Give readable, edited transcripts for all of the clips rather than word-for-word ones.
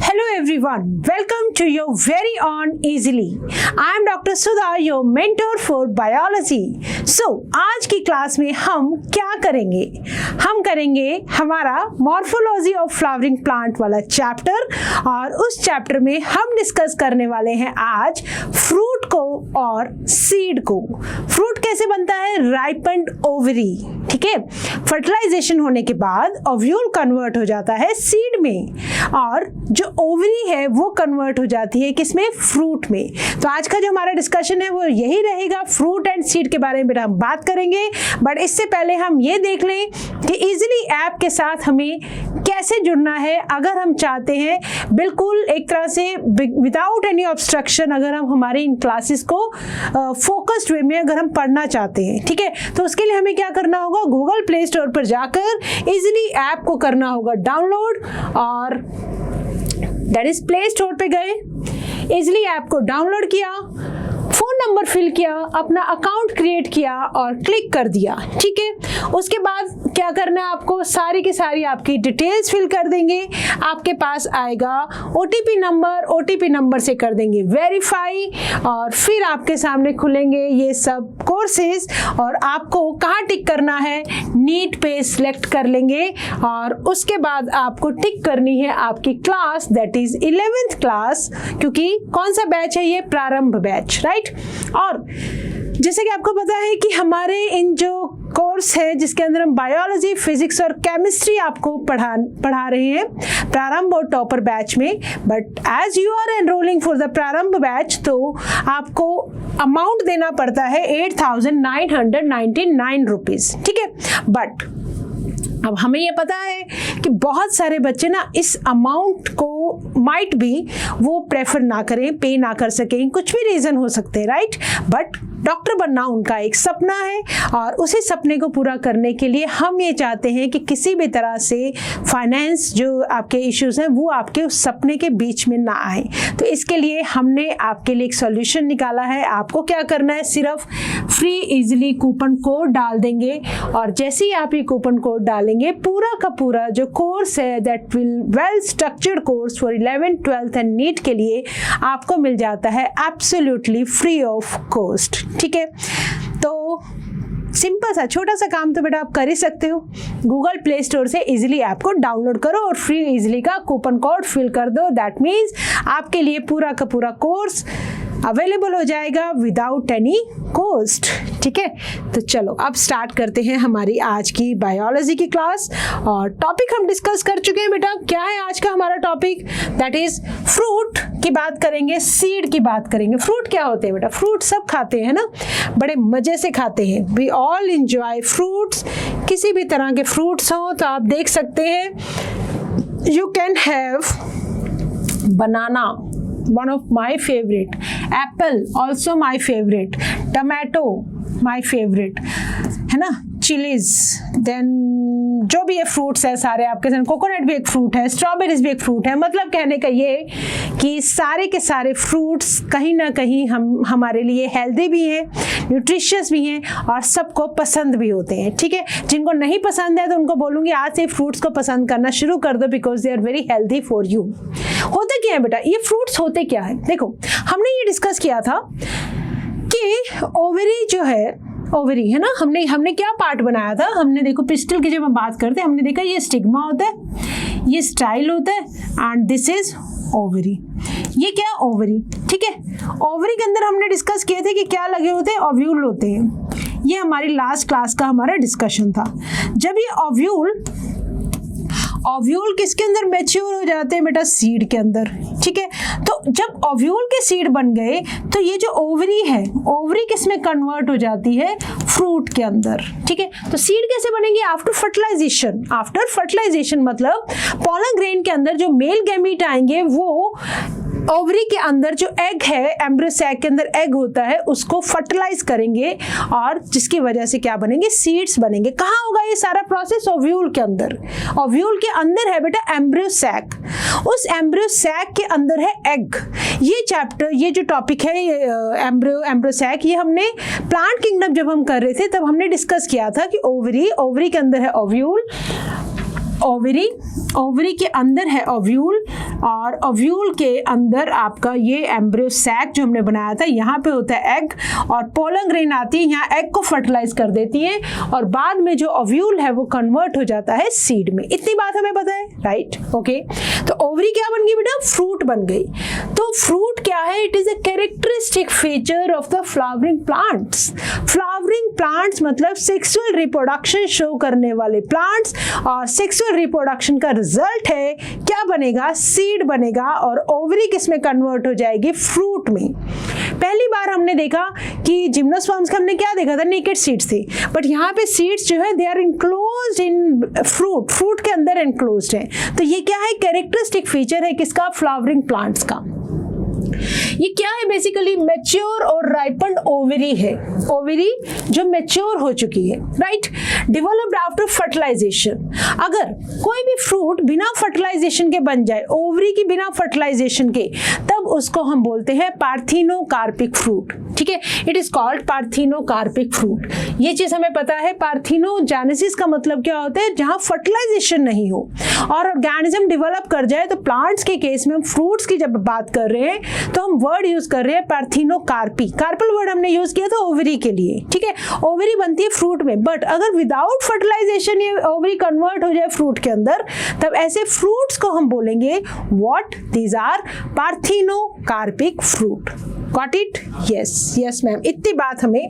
Hello everyone, welcome to your very own Easily. I am Dr. Sudha, your mentor for biology. So, आज की class में हम क्या करेंगे? हम करेंगे हमारा मॉर्फोलॉजी ऑफ फ्लावरिंग प्लांट वाला चैप्टर और उस चैप्टर में हम डिस्कस करने वाले हैं आज फ्रूट को और सीड को। फ्रूट कैसे बनता है? राइपेंड ओवरी, ठीक है। फर्टिलाइजेशन होने के बाद ओव्यूल कन्वर्ट हो जाता है सीड में और जो ओवरी है वो कन्वर्ट हो जाती है किसमें? फ्रूट में। तो आज का जो हमारा डिस्कशन है वो यही रहेगा, फ्रूट एंड सीड के बारे में हम बात करेंगे। बट इससे पहले हम ये देख लें कि इजीली ऐप के साथ हमें कैसे जुड़ना है अगर हम चाहते हैं बिल्कुल एक तरह से विदाउट एनी ऑब्स्ट्रक्शन, अगर हम हमारी इन क्लासेस को फोकस्ड वे में अगर हम पढ़ना चाहते हैं, ठीक है। तो उसके लिए हमें क्या करना होगा? गूगल प्ले स्टोर पर जाकर इजीली ऐप को करना होगा डाउनलोड और दैट इज प्ले स्टोर पे गए, इजीली ऐप को डाउनलोड किया, फोन नंबर फिल किया, अपना अकाउंट क्रिएट किया और क्लिक कर दिया, ठीक है। उसके बाद क्या करना है आपको? सारी की सारी आपकी डिटेल्स फिल कर देंगे, आपके पास आएगा ओटीपी नंबर से कर देंगे वेरीफाई और फिर आपके सामने खुलेंगे ये सब कोर्सेज और आपको कहाँ टिक करना है? नीट पे सिलेक्ट कर लेंगे और उसके बाद आपको टिक करनी है आपकी class, that is 11th class, क्योंकि कौन सा बैच है ये? प्रारंभ बैच, राइट। और जैसे कि आपको पता है कि हमारे इन जो कोर्स है जिसके अंदर हम बायोलॉजी, फिजिक्स और केमिस्ट्री आपको पढ़ा रहे हैं प्रारंभ और टॉपर बैच में, but as you are enrolling for the Prarambh batch तो आपको अमाउंट देना पड़ता है 8,999 रुपीज, ठीक है। बट अब हमें ये पता है कि बहुत सारे बच्चे ना इस अमाउंट को माइट भी वो प्रेफर ना करें, पे ना कर सकें, कुछ भी रीज़न हो सकते हैं, राइट। बट डॉक्टर बनना उनका एक सपना है और उसी सपने को पूरा करने के लिए हम ये चाहते हैं कि किसी भी तरह से फाइनेंस जो आपके इश्यूज हैं वो आपके उस सपने के बीच में ना आए। तो इसके लिए हमने आपके लिए एक सॉल्यूशन निकाला है। आपको क्या करना है? सिर्फ फ्री इजीली कूपन कोड डाल देंगे और जैसे ही आप ये कूपन कोड डालेंगे पूरा का पूरा जो कोर्स है that will well structured course for 11th 12th and NEET के लिए आपको मिल जाता है एब्सोल्युटली फ्री ऑफ कॉस्ट, ठीक है। तो सिंपल सा छोटा सा काम तो बेटा आप कर ही सकते हो। गूगल प्ले स्टोर से इजीली ऐप को डाउनलोड करो और फ्री इजीली का कूपन कोड फिल कर दो। दैट मीन्स आपके लिए पूरा का पूरा कोर्स अवेलेबल हो जाएगा विदाउट एनी कॉस्ट, ठीक है। तो चलो अब स्टार्ट करते हैं हमारी आज की बायोलॉजी की क्लास और टॉपिक हम डिस्कस कर चुके हैं बेटा। क्या है आज का हमारा टॉपिक? दैट इज फ्रूट की बात करेंगे, सीड की बात करेंगे। फ्रूट क्या होते हैं बेटा? फ्रूट सब खाते हैं ना, बड़े मजे से खाते हैं। We all enjoy fruits. किसी भी तरह के फ्रूट्स हो तो आप देख सकते हैं you can have banana, one of my favorite, apple also my favorite, tomato my favorite, है ना, चिलीज, देन जो भी ये फ्रूट्स है सारे आपके साथ, कोकोनट भी एक फ्रूट है, स्ट्रॉबेरीज भी एक फ्रूट है। मतलब कहने का ये कि सारे के सारे फ्रूट्स कहीं ना कहीं हमारे लिए हेल्दी भी हैं, न्यूट्रिशियस भी हैं और सबको पसंद भी होते हैं, ठीक है। जिनको नहीं पसंद है तो उनको बोलूँगी आज से फ्रूट्स को पसंद करना शुरू कर दो because they are very healthy for you. होते क्या है बेटा? ये फ्रूट्स होते क्या है? देखो हमने ये डिस्कस किया था कि ओवरी जो है, ओवरी है ना, हमने क्या पार्ट बनाया था? हमने देखो पिस्टल की जब हम बात करते हैं हमने देखा ये स्टिग्मा होता है, ये स्टाइल होता है एंड दिस इज ओवरी। ये क्या? ओवरी, ठीक है। ओवरी के अंदर हमने डिस्कस किए थे कि क्या लगे होते हैं? ओव्यूल होते हैं। ये हमारी लास्ट क्लास का हमारा डिस्कशन था। जब ये ओव्यूल किसके अंदर मैच्योर हो जाते हैं बेटा? सीड के अंदर, ठीक है। तो जब ओव्यूल के सीड बन गए तो ये जो ओवरी है, ओवरी किस में कन्वर्ट हो जाती है? फ्रूट के अंदर, ठीक है। तो सीड कैसे बनेंगे? After fertilisation. आफ्टर फर्टिलाइजेशन मतलब पॉलन ग्रेन के अंदर जो मेल गैमीट आएंगे वो ओवरी के अंदर जो एग है, एम्ब्रियो सैक के अंदर एग होता है, उसको फर्टिलाइज करेंगे और जिसकी वजह से क्या बनेंगे? सीड्स बनेंगे। कहाँ होगा ये सारा प्रोसेस? ओव्यूल के अंदर। ओव्यूल के अंदर है बेटा एम्ब्रियो सैक, उस एम्ब्रियो सैक के अंदर है एग। ये चैप्टर, ये जो टॉपिक है ये एम्ब्रियो सैक, ये हमने प्लांट किंगडम जब हम कर रहे थे तब हमने डिस्कस किया था कि ओवरी के अंदर है ओव्यूल, ओवरी के अंदर है ओव्यूल, और ओव्यूल के अंदर आपका ये एम्ब्रियो सैक जो हमने बनाया था, यहाँ पे होता है एग, और पोलन ग्रेन आती है, यहाँ एग को फर्टिलाइज कर देती है, और बाद में जो ओव्यूल है वो कन्वर्ट हो जाता है सीड में। इतनी बात हमें पता है, राइट? ओके, तो ओवरी क्या बन गई बेटा? फ्रूट बन गई। तो फ्रूट क्या है? It is a characteristic feature of the flowering plants. Flowering plants मतलब सेक्सुअल रिप्रोडक्शन शो करने वाले प्लांट्स, और सेक्सुअल रिप्रोडक्शन का रिजल्ट है क्या बनेगा? सीड बनेगा, और ओवरी किस में कन्वर्ट हो जाएगी? फ्रूट में। पहली बार हमने देखा कि जिम्नोस्पर्म्स का हमने क्या देखा था? नेकेड सीड्स थे, बट यहाँ पे सीड्स जो है they are enclosed in fruit, fruit के अंदर इनक्लोज्ड है। तो ये क्या है? कैरेक्टरिस्टिक फीचर है किसका? फ्लावरिंग प्लांट्स का। ये क्या है? बेसिकली मैच्योर और राइपन्ड ओवरी है, ओवरी जो मैच्योर हो चुकी है, राइट? Developed after fertilisation. अगर कोई भी फ्रूट बिना फर्टिलाइजेशन के बन जाए, ओवरी की बिना फर्टिलाइजेशन के, तब उसको हम बोलते हैं पार्थिनोकार्पिक फ्रूट। ठीक है, it is called parthenocarpic fruit. ये चीज हमें पता है। पार्थिनोजेनेसिस का मतलब क्या होता है? जहां फर्टिलाइजेशन नहीं हो और ऑर्गेनिज्म डेवलप कर जाए। तो प्लांट्स के केस में हम फ्रूट्स की जब बात कर रहे हैं तो हम वर्ड यूज कर रहे हैं पार्थिनोकार्पी। कार्पल वर्ड हमने यूज किया था ओवरी के लिए। ठीक है, ओवरी बनती है फ्रूट में, बट अगर विदाउट फर्टिलाइजेशन ये ओवरी कन्वर्ट हो जाए फ्रूट के अंदर, तब ऐसे फ्रूट्स को हम बोलेंगे what? These are parthenocarpic fruit. Got it? Yes yes ma'am, इतनी बात हमें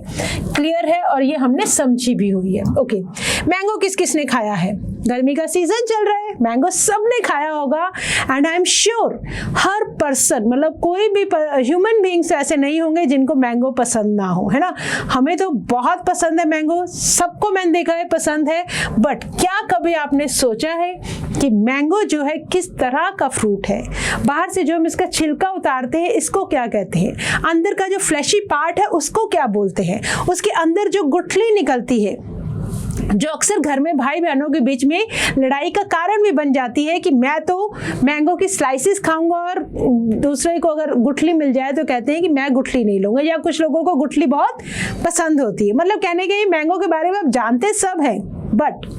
क्लियर है और ये हमने समझी भी हुई है। ओके, मैंगो किस किस ने खाया है? गर्मी का सीजन चल रहा है, मैंगो सबने खाया होगा, and I am sure her person, मतलब कोई भी ह्यूमन बीइंग्स ऐसे नहीं होंगे जिनको मैंगो पसंद ना हो, है ना? हमें तो बहुत पसंद है मैंगो, सबको मैंने देखा है पसंद है, बट क्या कभी आपने सोचा है कि मैंगो जो है किस तरह का फ्रूट है? बाहर से जो हम इसका छिलका उतारते हैं इसको क्या कहते हैं? अंदर का जो फ्लैशी पार्ट है उसको क्या बोलते हैं? उसके अंदर जो गुठली निकलती है, जो अक्सर घर में भाई बहनों के बीच में लड़ाई का कारण भी बन जाती है कि मैं तो मैंगो की स्लाइसेस खाऊंगा और दूसरे को अगर गुठली मिल जाए तो कहते हैं कि मैं गुठली नहीं लूंगा, या कुछ लोगों को गुठली बहुत पसंद होती है। मतलब कहने के मैंगो के बारे में आप जानते सब हैं, बट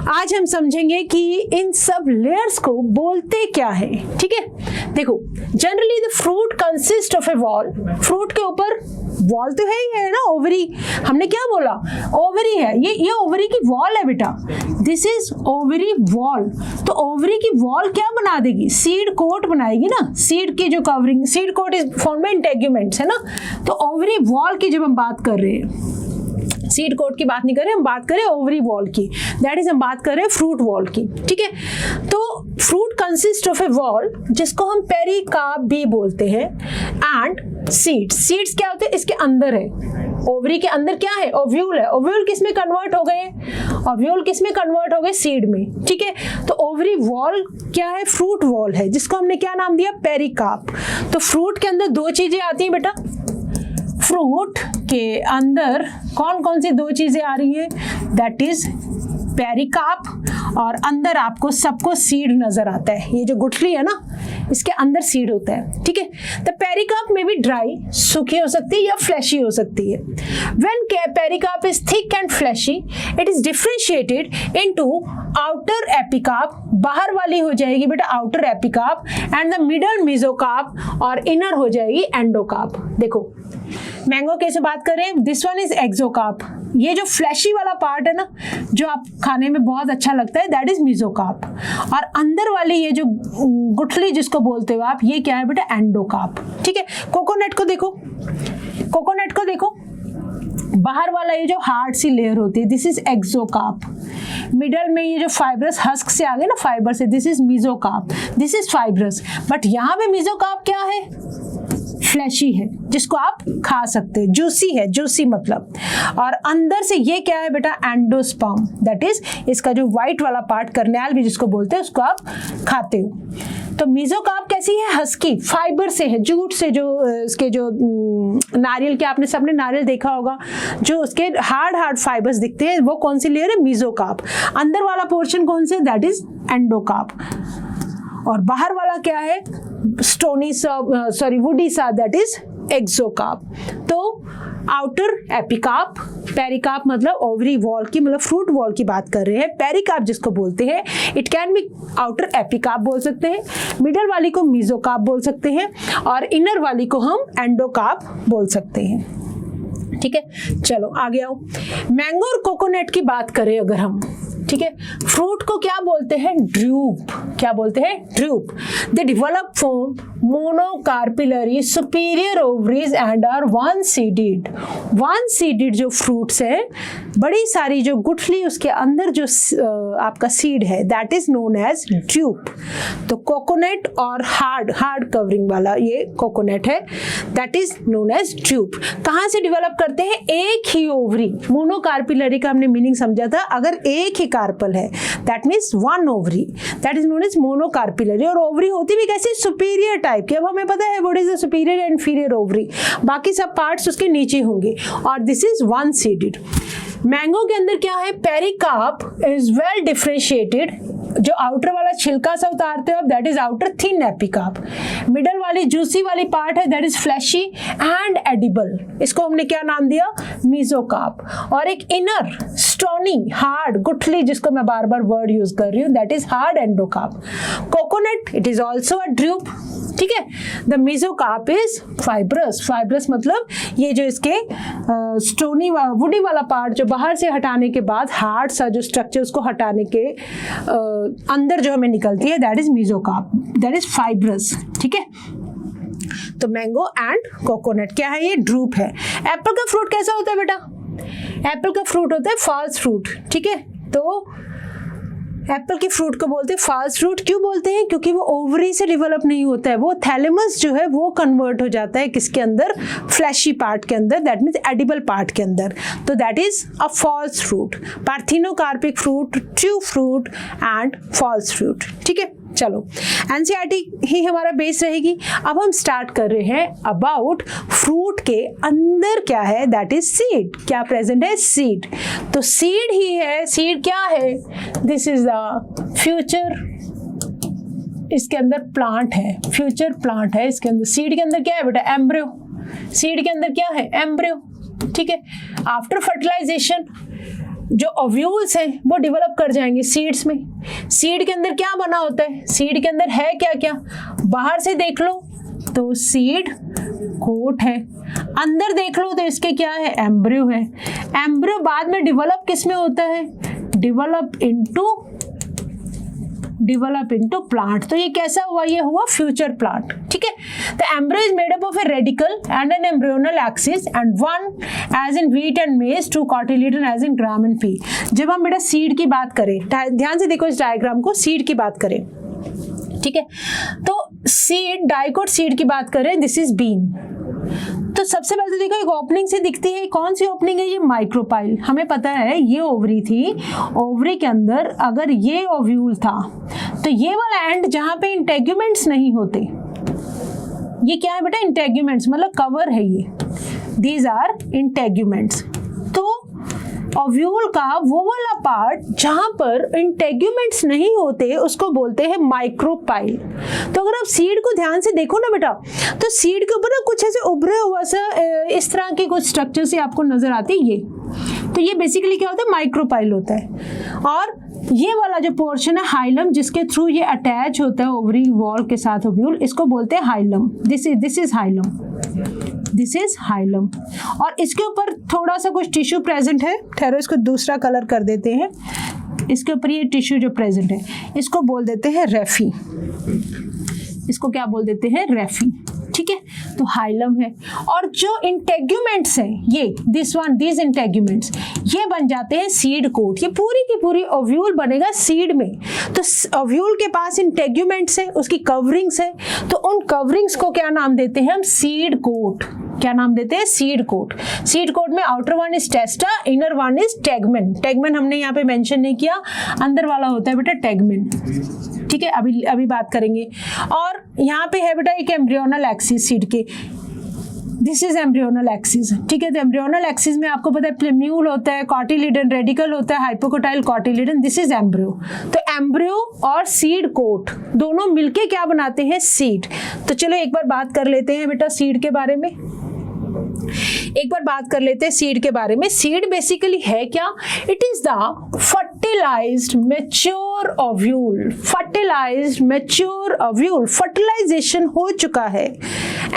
आज हम समझेंगे कि इन सब लेयर्स को बोलते क्या है। ठीक है, देखो, generally the fruit consist of A wall. Fruit के ऊपर वॉल तो है ही है ना, ओवरी। हमने क्या बोला? ओवरी है, ये ओवरी की वॉल है बेटा, दिस इज ओवरी वॉल। तो ओवरी की वॉल क्या बना देगी? सीड कोट बनाएगी ना, सीड की जो covering, seed coat is form by integuments, है ना? तो ओवरी वॉल की जब हम बात कर रहे हैं, सीड कोट की बात नहीं कर रहे, हम बात करें ओवरी वॉल की, दैट इज हम बात कर रहे हैं फ्रूट वॉल की। ठीक है, तो fruit consist of A wall जिसको हम पेरिकार्प भी बोलते हैं, एंड सीड्स। सीड्स क्या होते हैं? इसके अंदर है, ओवरी के अंदर क्या है? ओव्यूल है। ओव्यूल किस में कन्वर्ट हो गए? ओव्यूल किस में कन्वर्ट हो गए? सीड में। ठीक है, तो ओवरी वॉल क्या है? फ्रूट वॉल है, जिसको हमने क्या नाम दिया? पेरिकार्प। तो फ्रूट के अंदर दो चीजें आती हैं बेटा, फ्रूट के अंदर कौन कौन सी दो चीजें आ रही है? दैट इज पेरिकार्प, और अंदर आपको सबको सीड नजर आता है। ये जो गुठली है ना, इसके अंदर सीड होता है। ठीक है, द पेरिकार्प में भी ड्राई, सूखी हो सकती है या फ्लैशी हो सकती है। When pericarp is thick and fleshy, it is differentiated into outer epicarp, बाहर वाली हो जाएगी बेटा outer epicarp, and the middle mesocarp, और इनर हो जाएगी एंडोकार्प। देखो, मैंगो कैसे बात करें? This one is एक्सोकार्प। ये जो फ्लैशी वाला पार्ट है ना, जो आप खाने में बहुत अच्छा लगता है, दैट इज मेसोकार्प। और अंदर वाली ये जो गुठली जिसको बोलते हो आप, ये क्या है बेटा? एंडोकार्प। ठीक है, कोकोनट को देखो, कोकोनट को देखो, बाहर वाला ये जो हार्ड सी लेयर होती है, दिस इज एक्सोकार्प। मिडल में ये जो फाइब्रस हस्क से आगे ना, फाइबर से, this is mesocarp, this is fibrous. But यहाँ पे मेसोकार्प क्या है? फ्लैशी है, जिसको आप खा सकते हैं, जूसी है, जूसी मतलब। और अंदर से ये क्या है बेटा? एंडोस्पर्म, दैट इज इसका जो व्हाइट वाला पार्ट, कर्नेल भी जिसको बोलते हैं, उसको आप खाते हो। तो मेसोकार्प कैसी है? हस्की, फाइबर से है, जूट से, जो इसके जो नारियल के, आपने सबने नारियल देखा होगा, जो उसके हार्ड हार्ड फाइबर्स दिखते हैं, वो कौन सी लेयर है? मेसोकार्प। अंदर वाला पोर्शन कौन से? That is endocarp. और बाहर वाला क्या है? स्टोनी सा, सॉरी वुडी सा, दैट इज एक्सोकार्प। तो आउटर एपिकार्प, पेरिकार्प मतलब ओवरी वॉल की, मतलब फ्रूट वॉल की बात कर रहे हैं। पेरिकार्प जिसको बोलते हैं, it can be outer epicarp बोल सकते हैं, मिडल वाली को मीजोकार्प बोल सकते हैं और इनर वाली को हम एंडोकार्प बोल सकते हैं। ठीक है, चलो आगे आओ। मैंगो और कोकोनट की बात करें अगर हम, ठीक है, फ्रूट को क्या बोलते हैं? ड्रूप। क्या बोलते हैं? Drupe. They develop from monocarpellary superior ovaries and are one seeded. One seeded जो फ्रूट्स है, बड़ी सारी जो गुठली उसके अंदर जो आपका सीड है, that is known as drupe. तो कोकोनट और हार्ड कवरिंग वाला ये कोकोनट है, that is known as drupe. कहाँ से डेवलप करते हैं? एक ही ओवरी। मोनोकार्पिलरी का हमने मीनिंग समझा था, अगर एक ही कार्पल है that means one ovary, that is known as monocarpellary. और ओवरी होती भी कैसे? सुपीरियर टाइप की। अब हमें पता है what is the superior and inferior ovary, बाकी सब पार्ट्स उसके नीचे होंगे, और this is one seeded. Mango के अंदर क्या है? Pericarp is well differentiated. जो आउटर वाला छिलका सा उतारते हो that is outer thin epicarp. Middle वाली जूसी वाली पार्ट है that is flashy and edible, इसको हमने क्या नाम दिया? मीजोकार्प। और एक इनर स्टोनी हार्ड गुठली, जिसको मैं बार बार वर्ड यूज कर रही हूँ, that is hard endocarp. Coconut it is also a drupe. ठीक है, the mesocarp is fibrous. Fibrous मतलब ये जो इसके स्टोनी वुडी वाला पार्ट जो बाहर से हटाने के बाद हार्ड सा जो स्ट्रक्चर उसको हटाने के अंदर जो हमें निकलती है that is mesocarp, that is fibrous. ठीक है, तो मैंगो एंड कोकोनट क्या है? ये ड्रूप है। एप्पल का फ्रूट कैसा होता है बेटा? एप्पल का फ्रूट होता है फॉल्स फ्रूट। ठीक है, तो एप्पल के फ्रूट को बोलते हैं फॉल्स फ्रूट। क्यों बोलते हैं? क्योंकि वो ओवरी से डेवलप नहीं होता है, वो थैलेमस जो है वो कन्वर्ट हो जाता है किसके अंदर? फ्लैशी पार्ट के अंदर, दैट मीन्स एडिबल पार्ट के अंदर, तो that is a false fruit. Parthenocarpic fruit, true fruit and false fruit. ठीक है, चलो एनसीईआरटी ही हमारा बेस रहेगी। अब हम स्टार्ट कर रहे हैं अबाउट फ्रूट के अंदर क्या है, दैट इज सीड। क्या प्रेजेंट है? सीड। तो सीड ही है। सीड क्या है? दिस इज द फ्यूचर, इसके अंदर प्लांट है, फ्यूचर प्लांट है इसके अंदर। सीड के अंदर क्या है बेटा? एम्ब्रियो। सीड के अंदर क्या है? एम्ब्रियो। ठीक है, आफ्टर फर्टिलाइजेशन जो ओव्यूल्स हैं वो डेवलप कर जाएंगे सीड्स में। सीड के अंदर क्या बना होता है? सीड के अंदर है क्या क्या? बाहर से देख लो तो सीड कोट है, अंदर देख लो तो इसके क्या है? एम्ब्रियो है। एम्ब्रियो बाद में डेवलप किस में होता है? Develop into plant. तो ये कैसा हुआ? ये हुआ फ्यूचर प्लांट। ठीक है, the embryo is made up of a radicle and an embryonal axis and one as in wheat and maize, two cotyledon as in gram and pea. जब हम बेटा सीड की बात करें, ध्यान से देखो इस डायग्राम को, सीड की बात करें, ठीक है, तो सीड, डाइकोट सीड की बात करें, दिस इज बीन। तो सबसे पहले तो देखो एक ओपनिंग से दिखती है, कौन सी ओपनिंग है? ये माइक्रोपाइल। हमें पता है ये ओवरी थी, ओवरी के अंदर अगर ये ओव्यूल था तो ये वाला एंड जहां पे इंटेग्यूमेंट्स नहीं होते, ये क्या है बेटा? इंटेग्यूमेंट्स मतलब कवर है ये, दीज आर इंटेग्यूमेंट्स। तो ओव्यूल का वो वाला पार्ट जहां पर इंटेग्यूमेंट्स नहीं होते उसको बोलते हैं माइक्रोपाइल। तो अगर आप सीड को ध्यान से देखो ना बेटा, तो सीड के ऊपर ना कुछ ऐसे उभरे हुआ सा इस तरह के कुछ स्ट्रक्चर से आपको नजर आती है। ये तो ये बेसिकली क्या होता है? माइक्रोपाइल होता है। और ये वाला जो पोर्शन है हाइलम, जिसके थ्रू ये अटैच होता है ओवरी वॉल के साथ ओव्यूल, इसको बोलते हैं hilum. This is hilum, this is hilum. और इसके ऊपर थोड़ा सा कुछ टिश्यू प्रेजेंट है, ठहरो इसको दूसरा कलर कर देते हैं। इसके ऊपर ये टिश्यू जो प्रेजेंट है इसको बोल देते हैं रेफी। इसको क्या बोल देते हैं? रेफी। ठीक है, तो हाइलम है। और जो इंटेग्यूमेंट्स हैं ये दीज इंटेग्यूमेंट्स ये बन जाते हैं सीड कोट। ये पूरी की पूरी ओव्यूल बनेगा सीड में। तो ओव्यूल के पास इंटेग्यूमेंट्स है, उसकी कवरिंग्स है, तो उन कवरिंग्स को क्या नाम देते हैं हम? Seed coat. क्या नाम देते हैं? Seed coat. सीड कोट में outer one is testa, inner one is tegmen. Tegmen हमने यहाँ पे मेंशन नहीं किया, अंदर वाला होता है बेटा टेगमेन। ठीक है, अभी बात करेंगे। और यहाँ पे है बेटा एक एम्ब्रियोनल एक्सिस सीड के, दिस इज एम्ब्रियोनल एक्सिस। ठीक है, तो एम्ब्रियोनल एक्सिस में आपको पता है प्लेम्यूल होता है, कॉटिलिडन रेडिकल होता है, hypocotyl cotyledon, this is embryo. तो एम्ब्रियो और सीड कोट दोनों मिलके क्या बनाते हैं? सीड। तो चलो एक बार बात कर लेते हैं बेटा सीड के बारे में। एक बार बात कर लेते हैं सीड के बारे में। सीड बेसिकली है क्या? It is the fertilised mature ovule. Fertilised mature ovule, fertilisation हो चुका है,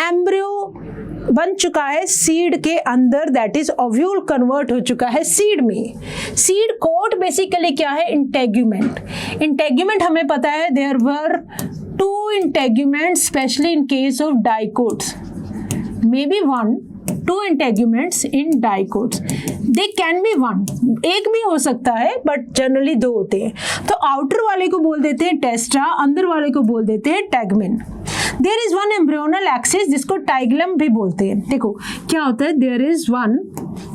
एम्ब्रियो बन चुका है सीड के अंदर, दैट इज ओव्यूल कन्वर्ट हो चुका है सीड में। सीड कोट बेसिकली क्या है? इंटेग्यूमेंट। इंटेग्यूमेंट हमें पता है there were 2 integuments specially in case of dicots, may be 1, 2 integuments in dicots, they can be 1, एक भी हो सकता है बट जनरली 2 होते हैं। तो आउटर वाले को बोल देते हैं टेस्टा, अंदर वाले को बोल देते हैं tegmen. There is 1 embryonal axis जिसको टाइग्लम भी बोलते हैं। देखो क्या होता है, देयर इज 1,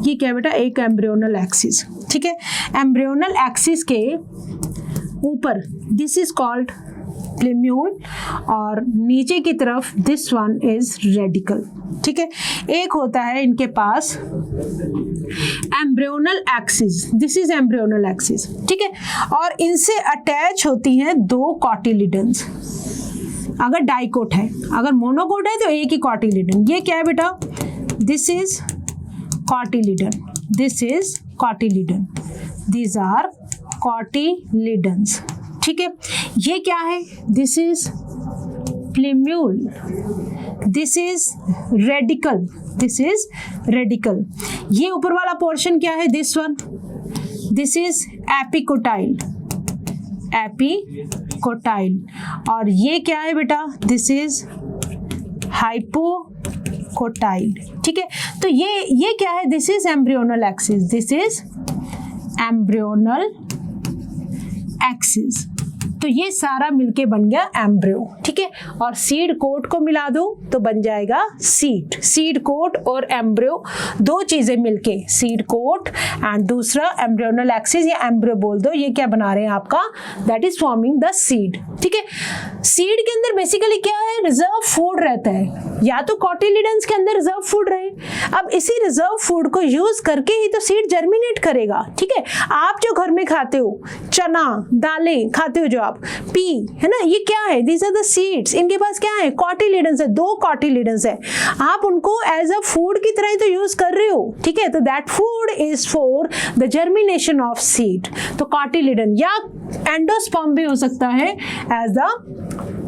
ये क्या बेटा, एक एम्ब्रियोनल एक्सिस, ठीक है। एम्ब्रियोनल एक्सिस के ऊपर दिस इज कॉल्ड प्लेम्यूल और नीचे की तरफ दिस वन इज रेडिकल, ठीक है। एक होता है इनके पास embryonal axis, this is embryonal axis, ठीक है। और इनसे अटैच होती हैं 2 कॉटिलिडन्स। अगर डाइकोट है, अगर मोनोकोट है तो एक ही कॉटिलिडन। ये क्या है बेटा? This is cotyledon, this is cotyledon, these are cotyledons, ठीक है। ये क्या है? This is plumule, this is radicle, this is radicle. ये ऊपर वाला पोर्शन क्या है? This one, this is epicotyl, epicotyl. और ये क्या है बेटा? दिस इज हाइपोकोटाइल, ठीक है। तो ये क्या है? This is embryonal axis, this is embryonal axis. तो ये सारा मिलके बन गया एम्ब्रियो, ठीक है। और सीड कोट को मिला दो तो बन जाएगा सीड। सीड कोट और एम्ब्रियो 2 चीजें मिलके, सीड कोट एंड दूसरा एम्ब्रियोनल एक्सिस या एम्ब्रियो बोल दो, ये क्या बना रहे हैं आपका? That is forming the seed, ठीक है। सीड के अंदर बेसिकली क्या है? रिजर्व फूड रहता है, या तो कॉटिलिडन्स के अंदर रिजर्व फूड रहे। अब इसी रिजर्व फूड को यूज करके ही तो सीड जर्मिनेट करेगा, ठीक है। आप जो घर में खाते हो, चना दालें खाते हो, जो आप पी है ना, ये क्या है? These are the seeds. इनके पास क्या है? कॉटिलिडन्स है, 2 कॉटिलिडन्स है। आप उनको एज अ फूड की तरह ही तो यूज कर रहे हो, ठीक है। तो that food is for the germination of seed. तो कॉटिलिडन या एंडोस्पर्म भी हो सकता है as the,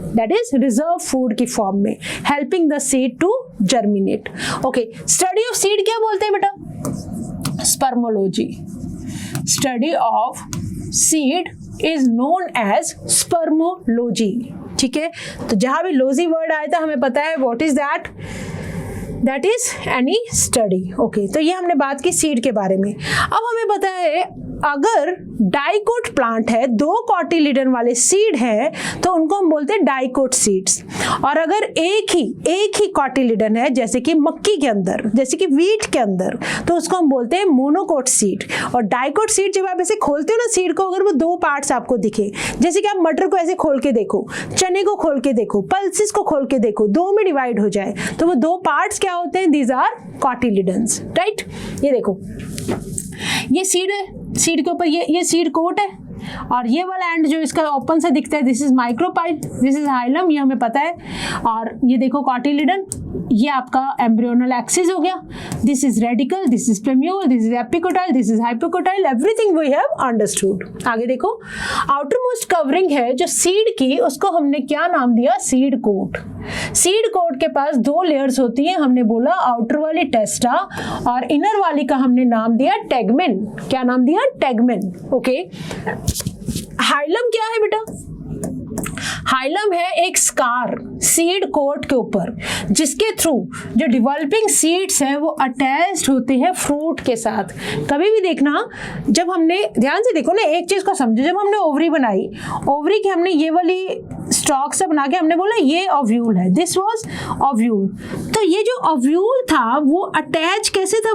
that is reserve food की फॉर्म में, helping the seed to germinate. Okay, study of seed क्या बोलते हैं बेटा? Spermology. Study of seed is known as spermology, ठीक है। तो जहां भी लॉजी वर्ड आया था हमें पता है what is that, that is any study. Okay, तो ये हमने बात की सीड के बारे में। अब हमें पता है अगर डाइकोट प्लांट है, 2 कॉटिलिडन वाले सीड है, तो उनको हम बोलते हैं डाइकोट सीड्स। और अगर एक ही कॉटिलिडन है, जैसे कि मक्की के अंदर, जैसे कि वीट के अंदर, तो उसको हम बोलते हैं मोनोकोट सीड। और डाइकोट सीड जब आप ऐसे खोलते हो ना सीड को, अगर वो 2 पार्ट्स आपको दिखे, जैसे कि आप मटर को ऐसे खोल के देखो, चने को खोल के देखो, पल्सेस को खोल के देखो, 2 में डिवाइड हो जाए, तो वो 2 पार्ट्स क्या होते हैं? These are cotyledons, right. ये देखो, ये सीड है, सीड के ऊपर ये सीड कोट है, और ये वाला एंड जो इसका ओपन सा दिखता है, this is micropyle, this is hilum, ये हमें पता है। और ये देखो कॉटिलिडन, ये आपका एम्ब्रियोनल एक्सिस हो गया, this is radicle, this is plumule, this is epicotyl, this is hypocotyl, everything we have understood. आगे देखो, आउटर मोस्ट कवरिंग है जो सीड की, उसको हमने क्या नाम दिया? Seed coat. सीड कोट के पास 2 लेयर्स होती हैं, हमने बोला आउटर वाली टेस्टा और इनर वाली का हमने नाम दिया टैगमेन। क्या नाम दिया? टैगमेन। ओके, हाइलम क्या है बेटा? हाइलम है एक स्कार सीड कोट के ऊपर, जिसके थ्रू जो डेवलपिंग सीड्स हैं वो अटैच्ड होते हैं फ्रूट के साथ। कभी भी देखना, जब हमने, ध्यान से देखो ना, एक चीज को समझो, जब हमने ओवरी बनाई, ओवरी की हमने ये वाली स्टॉक से बना के हमने बोला ये ओव्यूल है, दिस वाज ओव्यूल। तो ये जो ओव्यूल था वो अटैच कैसे था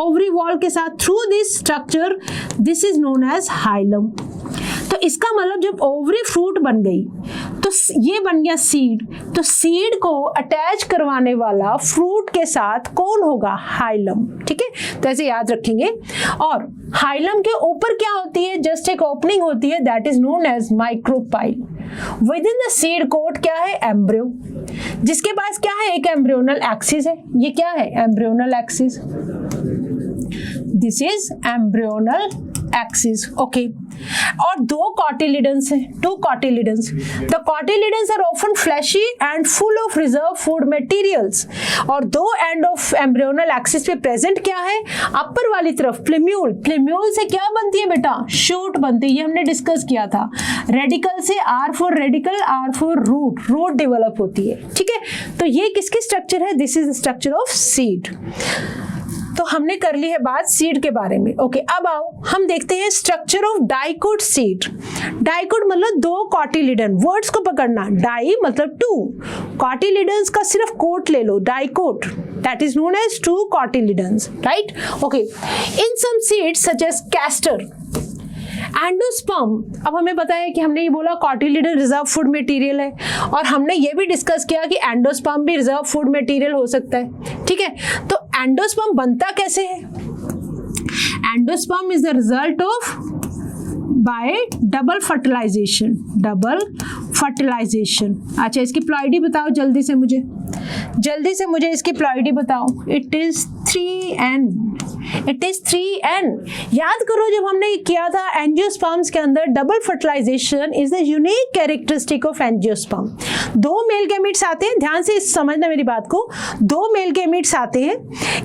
ओवरी वॉल के साथ? Through this structure, this is known as hilum. तो इसका मतलब जब ओवरी फ्रूट बन गई तो ये बन गया सीड। तो सीड को अटैच करवाने वाला फ्रूट के साथ कौन होगा? हाइलम, ठीक है। तो ऐसे याद रखेंगे। और हाइलम के ऊपर क्या होती है? जस्ट एक ओपनिंग होती है, that is known as micropyle. Within the seed coat क्या है, एम्ब्रियो, जिसके पास क्या है, एक एम्ब्रियोनल एक्सिस है। ये क्या है, embryonal axis, this is embryonal axis, okay. और दो कॉटिलिडन्स हैं, two cotyledons. The cotyledons are often fleshy and full of reserve food materials. और दो एंड ऑफ एम्ब्रियोनल एक्सिस पे प्रेजेंट क्या है, अपर वाली तरफ प्लेम्यूल। प्लेम्यूल से क्या बनती है बेटा, शूट बनती है, ये हमने डिस्कस किया था। रेडिकल से, R for radicle, R for root, root develop होती है, ठीक है। तो ये किसकी स्ट्रक्चर है, this is structure of seed. तो हमने कर ली है बात सीड के बारे में, ओके। अब आओ हम देखते हैं structure of dicot seed. Dicot मतलब दो कॉटिलिडन, वर्ड्स को पकड़ना, डाई मतलब टू, कॉटिलिडन्स का सिर्फ कोट ले लो, dicot, that is known as two cotyledons, right, okay. In some seeds such as castor, endosperm. अब हमें पता है कि हमने ये बोला कॉटिलिडन रिजर्व फूड मटेरियल है, और हमने ये भी डिस्कस किया कि एंडोस्पर्म भी रिजर्व फूड मटेरियल हो सकता है, ठीक है। तो एंडोस्पर्म बनता कैसे है, endosperm is the result of by double fertilization, double fertilization. अच्छा, इसकी प्लॉइडी बताओ जल्दी से मुझे, जल्दी से मुझे इसकी प्लॉइडी बताओ। It is 3n, it is 3n। याद करो जब हमने किया था एंजियोस्पर्म्स के अंदर double fertilization is the unique characteristic of angiosperm. दो मेल गैमीट्स आते हैं, ध्यान से समझना मेरी बात को, दो मेल गैमीट्स आते हैं,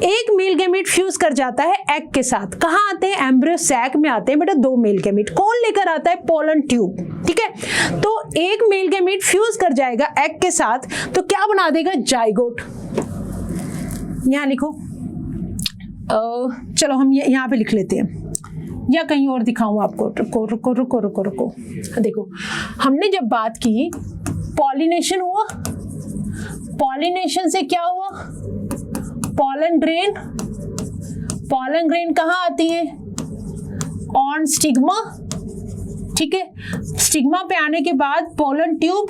एक मेल गैमीट फ्यूज कर जाता है एग के साथ। कहाँ आते हैं, एम्ब्रियो सैक में आते हैं बेटा दो मेल गैमीट। कौन लेकर आता है, पोलन ट्यूब, ठीक है। तो एक मेल गैमीट फ्यूज कर जाएगा एग के साथ, तो क्या बना देगा, जाइगोट। यहां लिखो, चलो हम यहाँ पे लिख लेते हैं, या कहीं और दिखाऊं आपको, रुको रुको रुको रुको रुको। देखो हमने जब बात की पॉलिनेशन हुआ, पॉलिनेशन से क्या हुआ, पॉलन ग्रेन, पॉलन ग्रेन कहाँ आती है, ऑन स्टिग्मा, ठीक है। स्टिग्मा पे आने के बाद pollen tube,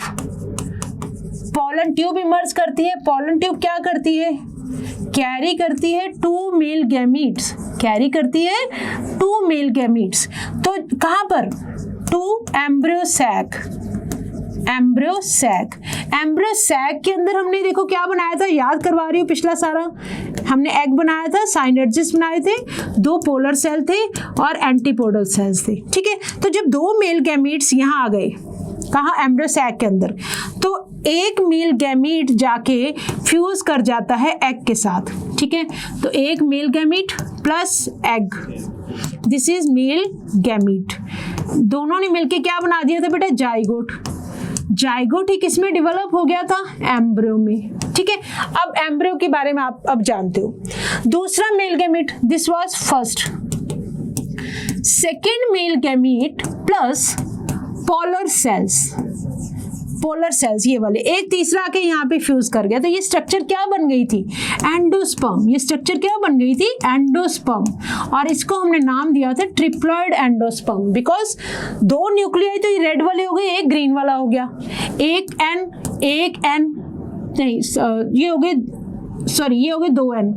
pollen tube emerge करती है। पोलन ट्यूब क्या करती है, कैरी करती है टू मेल गैमीट्स, कैरी करती है टू मेल गैमीट्स। तो कहां पर, to embryo sac, embryo sac. Embryo sac के अंदर हमने देखो क्या बनाया था, याद करवा रही हूँ पिछला सारा, हमने एग बनाया था, साइनर्जिस बनाए थे, दो पोलर सेल थे और एंटीपोडल सेल्स थे, ठीक है। तो जब दो मेल गैमीट्स यहाँ आ गए, कहाँ, एम्ब्रियो सैक के अंदर, तो एक मेल गैमीट जाके फ्यूज कर जाता है एग के साथ, ठीक है। तो एक mail gamete plus egg, this is male gamete. दोनों ने मिलके क्या बना दिया था बेटा, जाइगोट। जाइगोट ही किसमें डेवलप हो गया था, एम्ब्रियो में, ठीक है। अब एम्ब्रियो के बारे में आप अब जानते हो। दूसरा male gamete, this was first, second male gamete plus polar cells, polar cells ये वाले, एक तीसरा आके यहाँ पे फ्यूज कर गया। तो ये स्ट्रक्चर क्या बन गई थी, एंडोस्पर्म। ये स्ट्रक्चर क्या बन गई थी, एंडोस्पर्म। और इसको हमने नाम दिया था ट्रिप्लॉइड एंडोस्पर्म, बिकॉज दो न्यूक्लियाई तो ये रेड वाले हो गए, एक ग्रीन वाला हो गया, एक एन नहीं, ये हो गए, सॉरी ये हो गए 2n,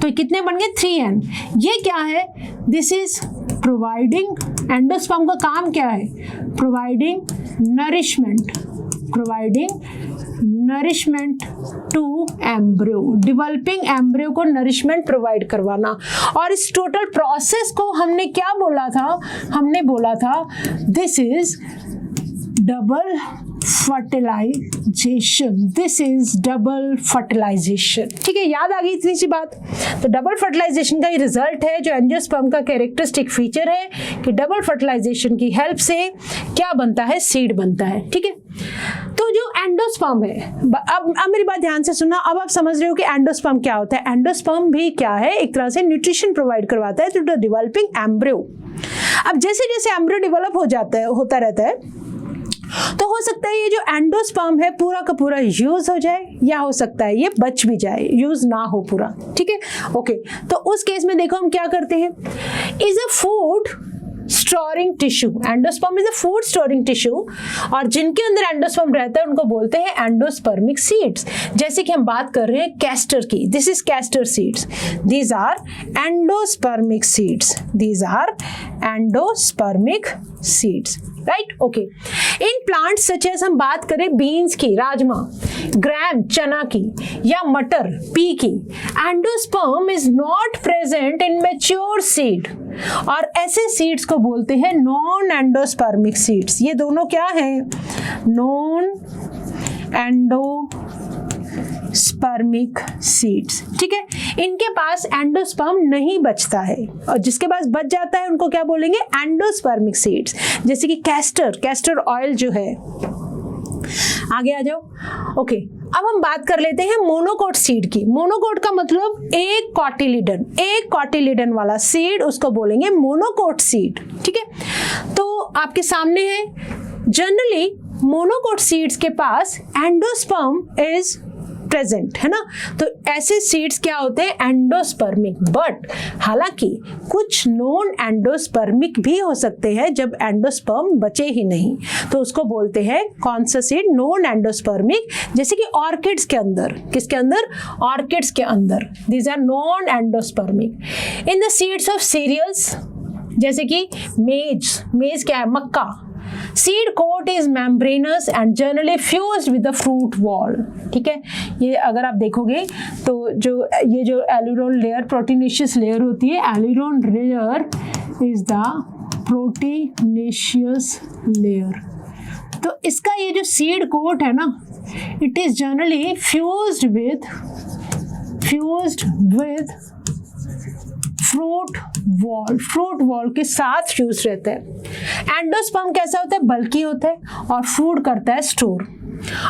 तो कितने बन गए 3n। ये क्या है, दिस इज प्रोवाइडिंग, एंडोस्पर्म का काम क्या है, providing nourishment, providing nourishment to embryo, developing embryo को नरिशमेंट प्रोवाइड करवाना। और इस टोटल प्रोसेस को हमने क्या बोला था, हमने बोला था this is double fertilization, this is double fertilization, ठीक है। याद आ गई इतनी सी बात। तो डबल फर्टिलाइजेशन का ये रिजल्ट है, जो एंजियोस्पर्म का कैरेक्टरिस्टिक फीचर है कि डबल फर्टिलाइजेशन की हेल्प से क्या बनता है, सीड बनता है, ठीक है। तो जो एंडोस्पर्म है, अब मेरी बात ध्यान से सुनना, अब आप समझ रहे हो कि एंडोस्पर्म क्या होता है। एंडोस्पर्म भी क्या है, एक तरह से न्यूट्रिशन प्रोवाइड करवाता है टू द डेवलपिंग एम्ब्रियो। अब जैसे जैसे एम्ब्रियो डेवलप हो जाता है, होता रहता है, तो हो सकता है ये जो एंडोस्पर्म है पूरा का पूरा यूज हो जाए, या हो सकता है ये बच भी जाए, यूज ना हो पूरा, ठीक है, ओके। तो उस केस में देखो हम क्या करते हैं, is a food storing tissue, endosperm is a food storing tissue, और जिनके अंदर एंडोस्पर्म रहता है उनको बोलते हैं एंडोस्पर्मिक सीड्स। जैसे कि हम बात कर रहे हैं कैस्टर की, this is castor seeds, these are endospermic seeds, these are endospermic seeds, right, okay. In plants such as हम बात करें बीन्स की, राजमा, ग्राम चना की, या मटर पी की, endosperm is not present in mature seed, और ऐसे सीड्स को बोलते हैं नॉन एंडोस्पर्मिक सीड्स। ये दोनों क्या है? नॉन एंडोस्पर्मिक सीड्स, ठीक है। इनके पास एंडोस्पर्म नहीं बचता है, और जिसके पास बच जाता है उनको क्या बोलेंगे? Endospermic seeds. जैसे कि कैस्टर ऑयल जो है, आगे आ जाओ, ओके। अब हम बात कर लेते हैं मोनोकोट सीड की। मोनोकोट का मतलब एक कॉटिलिडन वाला सीड, उसको बोलेंगे मोनोकोट सीड, ठीक है। तो आपके सामने है, जनरली मोनोकोट सीड्स के पास एंडोस्पर्म इज प्रेजेंट, है ना। तो ऐसे सीड्स क्या होते हैं? एंडोस्पर्मिक। बट हालांकि कुछ नॉन एंडोस्पर्मिक भी हो सकते हैं जब एंडोस्पर्म बचे ही नहीं, तो उसको बोलते हैं कौन सा सीड? Non endospermic. जैसे कि ऑर्किड्स के अंदर, किसके अंदर? ऑर्किड्स के अंदर, these are non endospermic. In the seeds of cereals, जैसे कि मेज क्या है? मक्का। Seed coat is membranous and generally fused with the fruit wall, ठीक है। ये अगर आप देखोगे तो जो एलुरोन लेयर, प्रोटीनेशियस लेयर होती है, aleurone layer is the proteinaceous layer. तो इसका ये जो सीड कोट है ना, it is generally fused with fruit wall के साथ फ्यूज रहता है। एंडोस्पर्म कैसा होता है? बल्की होता है और फूड करता है store.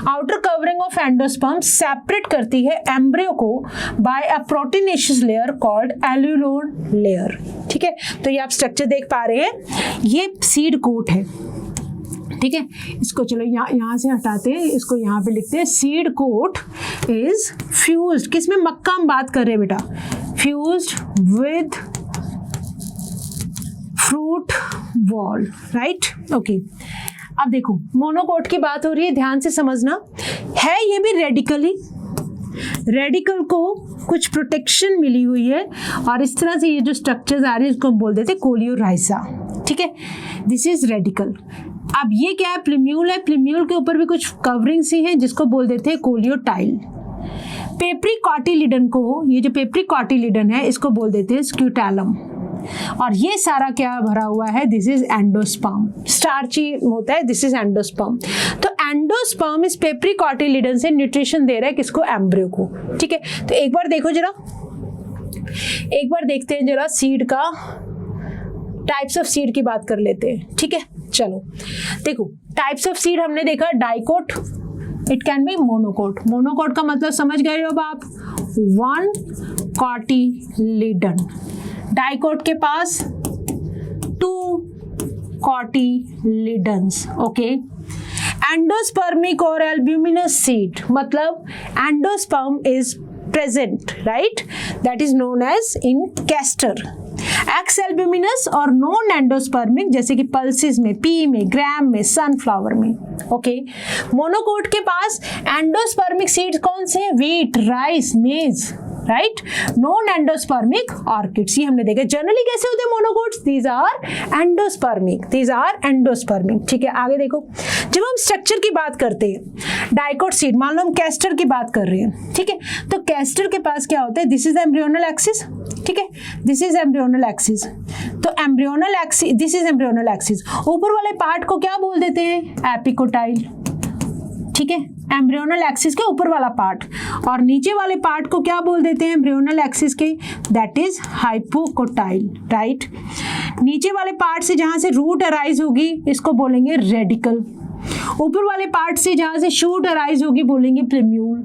Outer covering of endosperm separate करती है एम्ब्रियो को बाय अ प्रोटीनेशियस लेयर कॉल्ड एल्यूलोन लेयर, ठीक है। तो ये आप स्ट्रक्चर देख पा रहे हैं, ये सीड कोट है, ठीक है। इसको चलो यहाँ से हटाते हैं, इसको यहाँ पे लिखते हैं सीड कोट इज फ्यूज्ड, किसमें? मक्का हम बात कर रहे हैं बेटा, fused with fruit wall, right, okay. अब देखो मोनोकोट की बात हो रही है, ध्यान से समझना है, ये भी रेडिकल को कुछ प्रोटेक्शन मिली हुई है, और इस तरह से ये जो स्ट्रक्चर्स आ रही है इसको हम बोल देते हैं कोलियोराइजा, ठीक है। This is radical. अब ये क्या है? प्लिम्यूल है, प्लिम्यूल के ऊपर भी कुछ कवरिंग सी है जिसको बोल देते हैं कोलियोटाइल। पेप्रिकॉटिलिडन को, ये जो पेप्रिकॉटिलिडन है इसको बोल देते हैं स्क्यूटैलम, और ये सारा क्या भरा हुआ है? दिस इज एंडोस्पर्म, स्टार्ची होता है, दिस इज एंडोस्पर्म। तो एंडोस्पर्म इस पेप्रिकॉटिलिडन से न्यूट्रिशन दे रहा है किसको? एम्ब्रियो को, ठीक है। तो एक बार देखो जरा, एक बार देखते हैं जरा सीड का, टाइप्स ऑफ सीड की बात कर लेते हैं, ठीक है। चलो देखो, टाइप्स ऑफ सीड हमने देखा, dicot, it can be monocot. Monocot का मतलब समझ गए हो आप? One cotyledon. डाइकोट के पास 2 कॉटिलिडन्स, ओके। एंडोस्पर्मिक और एल्ब्यूमिनस सीड, मतलब endosperm is present, right, that is known as in castor. Ex albuminous और नॉन एंडोस्पर्मिक, जैसे कि पल्सिस में, पी में, ग्राम में, सनफ्लावर में, ओके। मोनोकोट के पास एंडोस्पर्मिक सीड्स कौन से हैं? व्हीट, राइस, मेज, राइट। नॉन एंडोस्पर्मिक ऑर्किड्स, ये हमने देखा। जनरली कैसे होते हैं मोनोकोट्स? दीज आर एंडोस्पर्मिक, ठीक है। आगे देखो, जब हम स्ट्रक्चर की बात करते हैं, डाइकोट सीड, मान लो हम कैस्टर की बात कर रहे हैं, ठीक है। तो कैस्टर के पास क्या होता है? दिस इज एम्ब्रियोनल एक्सिस, ठीक है, दिस इज एम्ब्रियोनल एक्सिस। तो embryonal axis, this is embryonal axis. ऊपर वाले पार्ट को क्या बोल देते हैं? एपिकोटाइल, ठीक है, एम्ब्रियोनल एक्सिस के ऊपर वाला पार्ट। और नीचे वाले पार्ट को क्या बोल देते हैं एम्ब्रियोनल एक्सिस के? That is hypocotyl, right. नीचे वाले पार्ट से जहां से रूट अराइज होगी इसको बोलेंगे रेडिकल। ऊपर वाले पार्ट से जहां से शूट अराइज होगी बोलेंगे प्लिम्यूल।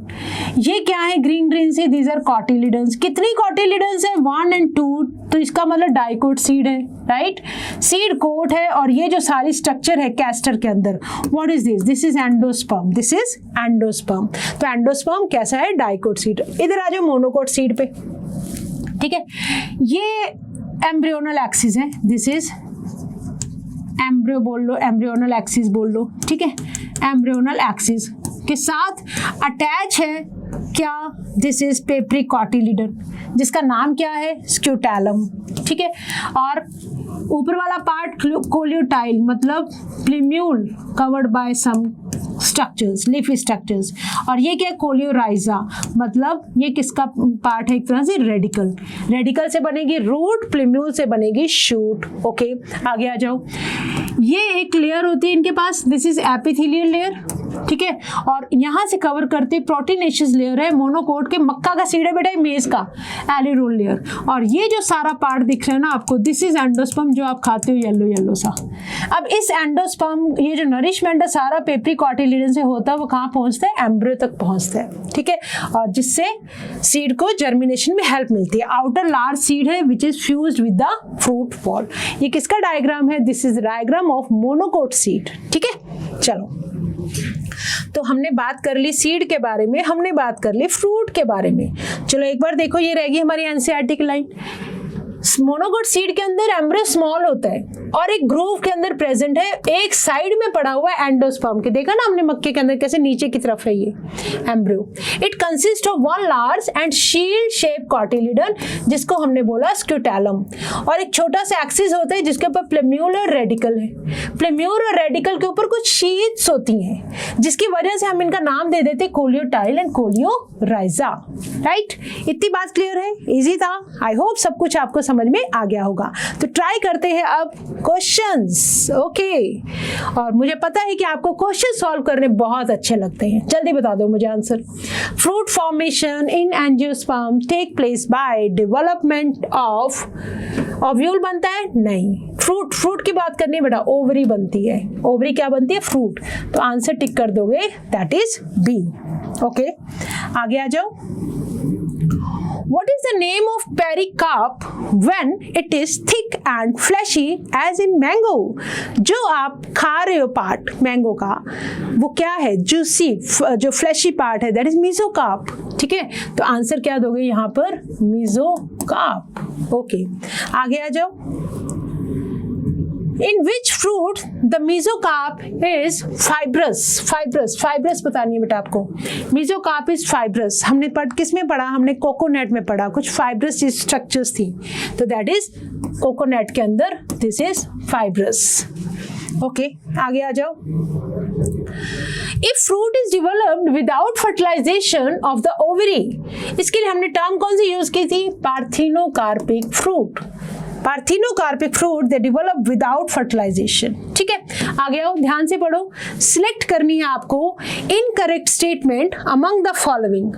ये क्या है? ग्रीन ग्रीन से, दीज आर कॉटिलिडन्स। कितनी कॉटिलिडन्स है? 1 और 2, तो इसका मतलब डाइकोट सीड है, राइट। सीड कोट है, और ये जो सारी स्ट्रक्चर है कैस्टर के अंदर, what is this? This is endosperm, this is endosperm. तो एंडोस्पर्म कैसा है? Dicot seed. इधर आ जाओ मोनोकोट सीड पे, ठीक है। ये एम्ब्रियोनल एक्सिस है, दिस इज एम्ब्रियो बोल लो, एम्ब्रियोनल एक्सिस बोल लो, ठीक है, एम्ब्रियोनल एक्सिस के साथ अटैच है क्या, दिस इज पेपरी कॉटिलिडन, जिसका नाम क्या है, स्क्यूटैलम, ठीक है। और ऊपर वाला पार्ट कोलियोटाइल, मतलब plumule covered by some structures, leafy structures. और ये क्या है, कोलियोराइजा, मतलब ये किसका पार्ट है, एक तरह से रेडिकल, रेडिकल से बनेगी रूट, प्लिम्यूल से बनेगी शूट। ओके, आगे आ जाओ। ये एक लेयर होती है इनके पास, दिस इज एपिथेलियल लेयर, ठीक है। और यहाँ से कवर करते प्रोटीनेशियस लेयर है, मोनोकोट के मक्का का सीड है बेटा, मेज का एलिरोल लेयर। और ये जो सारा पार्ट दिख रहा है ना आपको, दिस इज एंडोस्पर्म, जो आप खाते हो येलो येलो सा। अब इस एंडोस्पर्म, ये जो नरिशमेंट है सारा पेपरी कॉटिलिडन से होता है, वो कहाँ पहुंचता है, एम्ब्रियो तक पहुंचता है, ठीक है। और जिससे सीड को जर्मिनेशन में हेल्प मिलती है। आउटर लार्ज सीड है which is fused with the fruit wall. ये किसका डायग्राम है, this is diagram of monocot seed, ठीक है। चलो, तो हमने बात कर ली सीड के बारे में, हमने बात कर ली फ्रूट के बारे में। चलो एक बार देखो, ये रहेगी हमारी एनसीईआरटी की लाइन। मोनोकोट सीड के अंदर एम्ब्रियो स्मॉल होता है और एक ग्रूव के अंदर प्रेजेंट है, एक साइड में पड़ा हुआ है एंडोस्पर्म के, देखा ना हमने मक्के के अंदर कैसे नीचे की तरफ है ये embryo. It consist of one large and shield shape cotyledon, जिसको हमने बोला स्क्यूटैलम, और एक छोटा सा एक्सिस होता है जिसके ऊपर प्लेम्यूल और रेडिकल है। प्लेम्यूल और रेडिकल के ऊपर कुछ शीट्स होती हैं, जिसकी वजह से हम इनका नाम दे देते कोलियोटाइल एंड कोलियोराइजा, राइट। इतनी बात क्लियर है, इजी था। आई होप सब कुछ आपको समझ में आ गया होगा। तो ट्राई करते हैं अब क्वेश्चंस, ओके। और मुझे पता है कि आपको क्वेश्चन सॉल्व करने बहुत अच्छे लगते हैं, जल्दी बता दो मुझे answer. Fruit formation in angiosperm take place by development of ovule बनता है, नहीं। फ्रूट की बात करनी है बेटा, ओवरी बनती है। ओवरी क्या बनती है, फ्रूट। तो आंसर टिक कर दोगे, दैट इज बी। ओके, आगे आ जाओ। What is the name of pericarp when it is thick and fleshy as in mango? जो आप खा रहे हो पार्ट मैंगो का, वो क्या है, जूसी, जो फ्लैशी पार्ट है, दैट इज मीजोकार्प, ठीक है। तो आंसर क्या दोगे यहाँ पर, मीजोकार्प। ओके, आगे आ जाओ। In which fruit the mesocarp is fibrous? Fibrous बतानी है बेटा आपको। mesocarp is fibrous। हमने किस में पढ़ा, हमने कोकोनट में पढ़ा, कुछ fibrous स्ट्रक्चर्स थी, तो that is कोकोनट के अंदर this is fibrous। ओके, आगे आ जाओ। If fruit is developed without fertilization of the ovary, इसके लिए हमने टर्म कौन सी यूज की थी, parthenocarpic fruit. Parthenocarpic fruit they develop without fertilization, ठीक है। आगे आओ, ध्यान से पढ़ो। सिलेक्ट करनी है आपको incorrect statement among the following.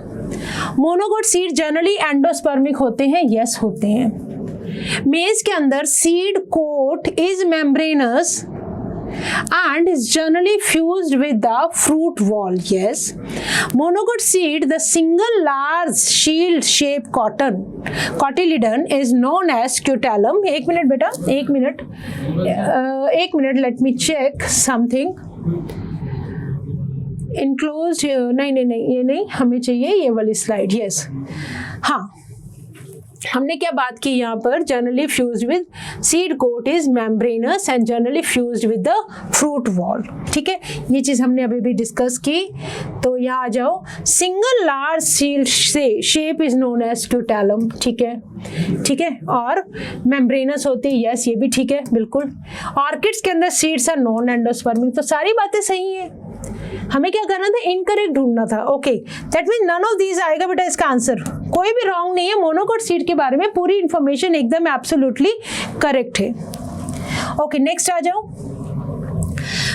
Monocot seed generally endospermic होते हैं, यस होते हैं। मेज के अंदर seed coat is membranous and is generally fused with the fruit wall, yes. Monocote seed, the single large shield shaped cotyledon is known as scutellum. एक minute बेटा, एक minute, let me check something. Enclosed, नहीं, ये नहीं, हमें चाहिए ये वाली स्लाइड, yes. हाँ, हमने क्या बात की यहाँ पर, generally fused with seed coat is membranous and generally fused with the fruit wall, ठीक है। ये चीज हमने अभी भी डिस्कस की। तो यहाँ आ जाओ, single large seed shape is known as scutellum, ठीक है। और मेम्ब्रेनस होती है, यस, ये भी ठीक है, बिल्कुल। ऑर्किड्स के अंदर सीड्स आर नॉन एंडोस्पर्मिक, तो सारी बातें सही है। हमें क्या करना था, इनकरेक्ट ढूंढना था। Okay, that mean none of these आएगा बेटा इसका आंसर, कोई भी रॉन्ग नहीं है। मोनोकोट सीड के बारे में पूरी इंफॉर्मेशन एकदम एब्सोल्युटली करेक्ट है। ओके, नेक्स्ट आ जाओ।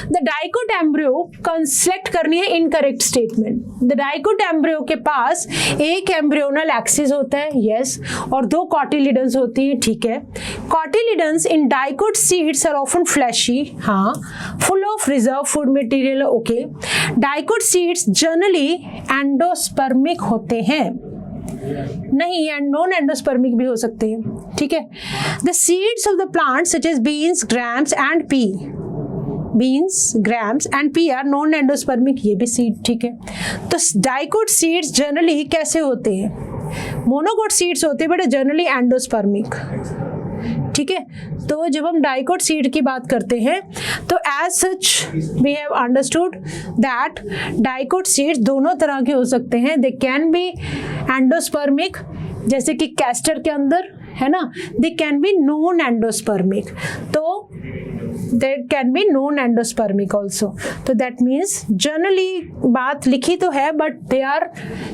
द डाइकोट एम्ब्रियो सेलेक्ट करनी है incorrect statement. The dicot embryo के पास एक एम्ब्रियोनल एक्सिस होता है, यस, और दो कॉटिलिडन्स होती हैं, ठीक है। Cotyledons in dicot seeds are often fleshy, हाँ, full of reserve food material, okay. Dicot seeds generally endospermic होते हैं, नहीं, एंड नॉन एंडोस्पर्मिक भी हो सकते हैं, ठीक है। The seeds of the plant such as beans, grams and pea, beans, grams and pea are non endospermic, ये भी सीड, ठीक है। तो डाइकोट सीड्स जनरली कैसे होते हैं, मोनोकोट सीड्स होते हैं बट जनरली एंडोस्पर्मिक, ठीक है। तो जब हम डाइकोट सीड की बात करते हैं तो as such we have understood that dicot seeds दोनों तरह के हो सकते हैं। दे कैन बी एंडोस्पर्मिक, जैसे कि कैस्टर के अंदर है ना, दे कैन बी नॉन एंडोस्पर्मिक, तो there can be non endospermic also। तो that means generally बात लिखी तो है but they are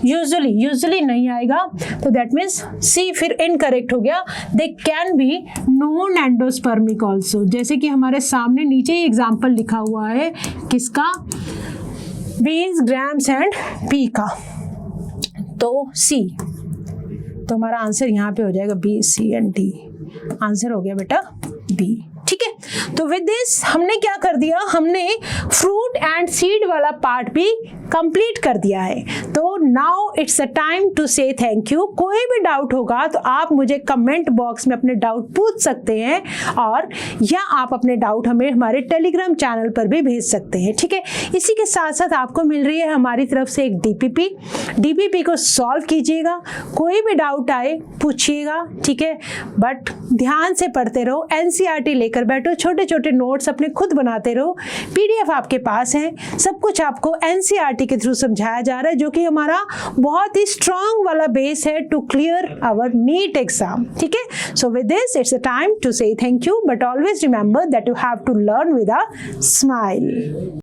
usually नहीं आएगा, तो that means C फिर incorrect हो गया। they can be non endospermic also, जैसे कि हमारे सामने नीचे ही एग्जाम्पल लिखा हुआ है किसका, beans, grams and pea का, तो C, तो हमारा आंसर यहाँ पे हो जाएगा B, C and D। Answer हो गया बेटा B, ठीक है। तो विद दिस हमने क्या कर दिया, हमने फ्रूट एंड सीड वाला पार्ट भी कंप्लीट कर दिया है। तो now it's a time to say thank you. कोई भी डाउट होगा तो आप मुझे कमेंट बॉक्स में अपने डाउट पूछ सकते हैं, और या आप अपने डाउट हमें हमारे टेलीग्राम चैनल पर भी भेज सकते हैं, ठीक है। इसी के साथ साथ आपको मिल रही है हमारी तरफ से एक डीपीपी को सॉल्व कीजिएगा, कोई भी डाउट आए पूछिएगा, ठीक है। बट ध्यान से पढ़ते रहो, एनसीईआरटी लेकर बैठो, छोटे छोटे नोट्स अपने खुद बनाते रहो, पीडीएफ आपके पास है, सब कुछ आपको एनसीईआरटी के थ्रू समझाया जा रहा है, जो कि हमारा बहुत ही स्ट्रांग वाला बेस है to clear our NEET exam, ठीक है। So with this it's a time to say thank you, but always remember that you have to learn with a smile.